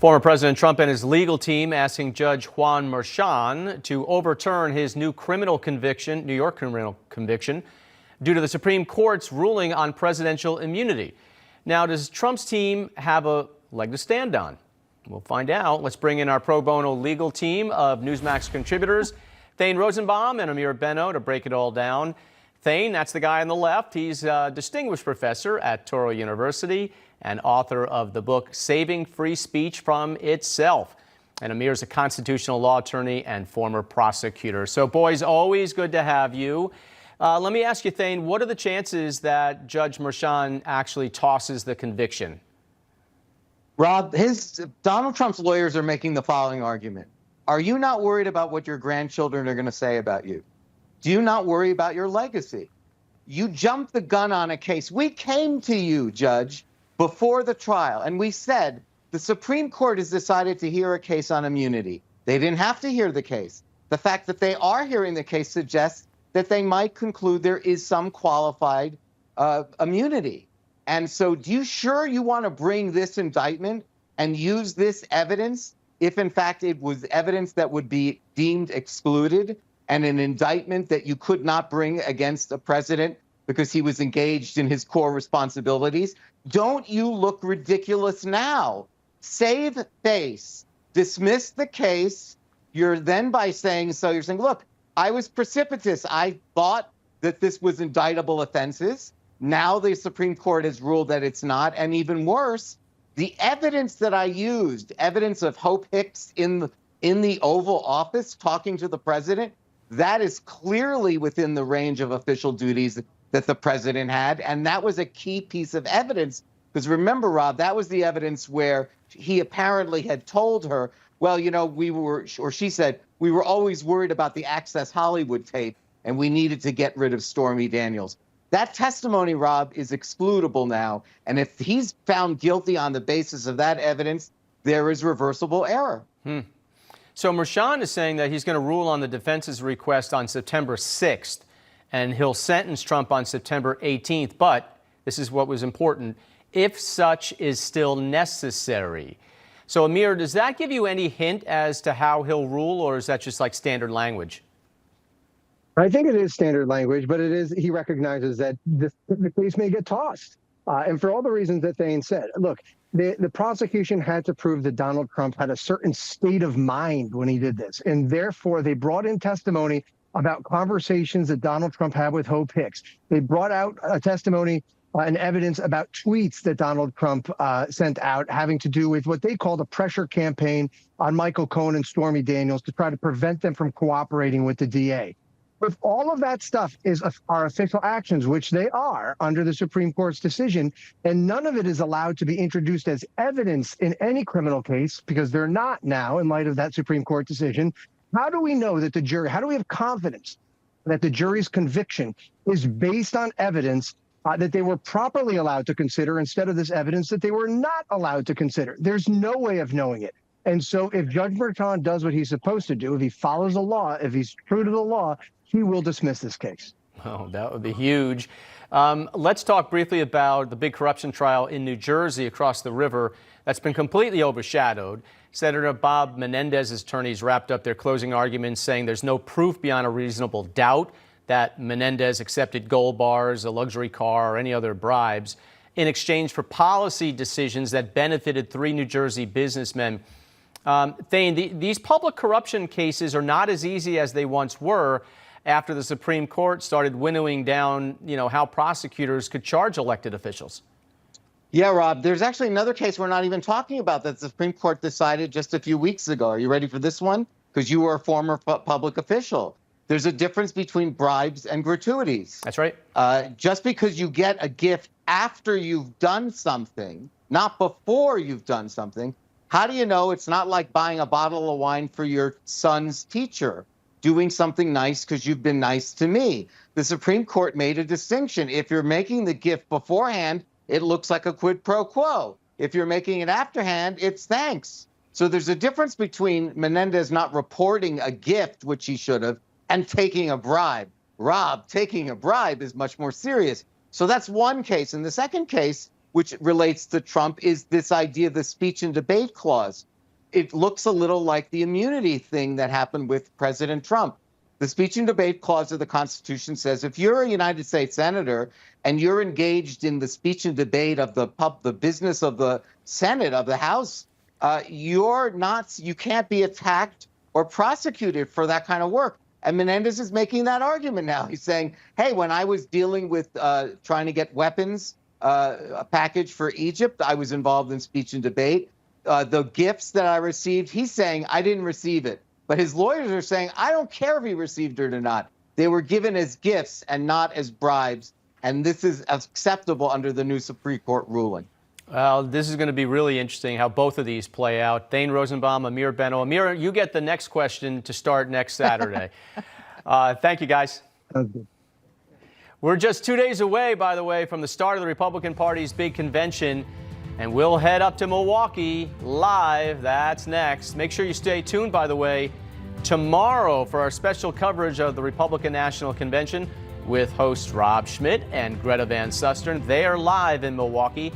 Former President Trump and his legal team asking Judge Juan Merchan to overturn his new New York criminal conviction, due to the Supreme Court's ruling on presidential immunity. Now, does Trump's team have a leg to stand on? We'll find out. Let's bring in our pro bono legal team of Newsmax contributors, Thane Rosenbaum and Amir Benno, to break it all down. Thane, that's the guy on the left. He's a distinguished professor at Touro University and author of the book Saving Free Speech from Itself. And Amir's a constitutional law attorney and former prosecutor. So, boys, always good to have you. Let me ask you, Thane, what are the chances that Judge Merchan actually tosses the conviction? Rob, Donald Trump's lawyers are making the following argument. Are you not worried about what your grandchildren are going to say about you? Do you not worry about your legacy? You jumped the gun on a case. We came to you, Judge, before the trial, and we said the Supreme Court has decided to hear a case on immunity. They didn't have to hear the case. The fact that they are hearing the case suggests that they might conclude there is some qualified immunity. And so do you sure you want to bring this indictment and use this evidence if, in fact, it was evidence that would be deemed excluded and an indictment that you could not bring against a president because he was engaged in his core responsibilities? Don't you look ridiculous now? Save face. Dismiss the case. You're then by saying so, you're saying, look, I was precipitous. I thought that this was indictable offenses. Now the Supreme Court has ruled that it's not. And even worse, the evidence that I used, evidence of Hope Hicks in the Oval Office talking to the president, that is clearly within the range of official duties that the president had. And that was a key piece of evidence. Because remember, Rob, that was the evidence where he apparently had told her, well, you know, she said, we were always worried about the Access Hollywood tape and we needed to get rid of Stormy Daniels. That testimony, Rob, is excludable now. And if he's found guilty on the basis of that evidence, there is reversible error. So Merchan is saying that he's going to rule on the defense's request on September 6th, and he'll sentence Trump on September 18th. But this is what was important, if such is still necessary. So, Amir, does that give you any hint as to how he'll rule, or is that just like standard language? I think it is standard language, but he recognizes that the case may get tossed. And for all the reasons that Thane said, look, the prosecution had to prove that Donald Trump had a certain state of mind when he did this. And therefore, they brought in testimony about conversations that Donald Trump had with Hope Hicks. They brought out a testimony and evidence about tweets that Donald Trump sent out having to do with what they called a pressure campaign on Michael Cohen and Stormy Daniels to try to prevent them from cooperating with the DA. If all of that stuff are official actions, which they are under the Supreme Court's decision, and none of it is allowed to be introduced as evidence in any criminal case, because they're not now in light of that Supreme Court decision, how do we know that how do we have confidence that the jury's conviction is based on evidence that they were properly allowed to consider instead of this evidence that they were not allowed to consider? There's no way of knowing it. And so if Judge Merchan does what he's supposed to do, if he follows the law, if he's true to the law, he will dismiss this case. Oh, that would be huge. Let's talk briefly about the big corruption trial in New Jersey across the river that's been completely overshadowed. Senator Bob Menendez's attorneys wrapped up their closing arguments saying there's no proof beyond a reasonable doubt that Menendez accepted gold bars, a luxury car, or any other bribes in exchange for policy decisions that benefited 3 New Jersey businessmen. Thane, these public corruption cases are not as easy as they once were after the Supreme Court started winnowing down, how prosecutors could charge elected officials. Yeah, Rob, there's actually another case we're not even talking about that the Supreme Court decided just a few weeks ago. Are you ready for this one? Because you were a former public official. There's a difference between bribes and gratuities. That's right. Just because you get a gift after you've done something, not before you've done something, how do you know it's not like buying a bottle of wine for your son's teacher, doing something nice because you've been nice to me? The Supreme Court made a distinction. If you're making the gift beforehand, it looks like a quid pro quo. If you're making it afterhand, it's thanks. So there's a difference between Menendez not reporting a gift, which he should have, and taking a bribe. Rob, taking a bribe is much more serious. So that's one case. And the second case, which relates to Trump, is this idea of the speech and debate clause. it looks a little like the immunity thing that happened with President Trump. The speech and debate clause of the Constitution says if you're a United States senator and you're engaged in the speech and debate of the business of the Senate, of the House, you can't be attacked or prosecuted for that kind of work. And Menendez is making that argument now. He's saying, hey, when I was dealing with trying to get weapons, a package for Egypt, I was involved in speech and debate. The gifts that I received, he's saying I didn't receive it. But his lawyers are saying, I don't care if he received it or not. They were given as gifts and not as bribes. And this is acceptable under the new Supreme Court ruling. Well, this is going to be really interesting how both of these play out. Thane Rosenbaum, Amir Benno. Amir, you get the next question to start next Saturday. Thank you, guys. We're just 2 days away, by the way, from the start of the Republican Party's big convention. And we'll head up to Milwaukee live. That's next. Make sure you stay tuned, by the way, tomorrow for our special coverage of the Republican National Convention with hosts Rob Schmitt and Greta Van Susteren. They are live in Milwaukee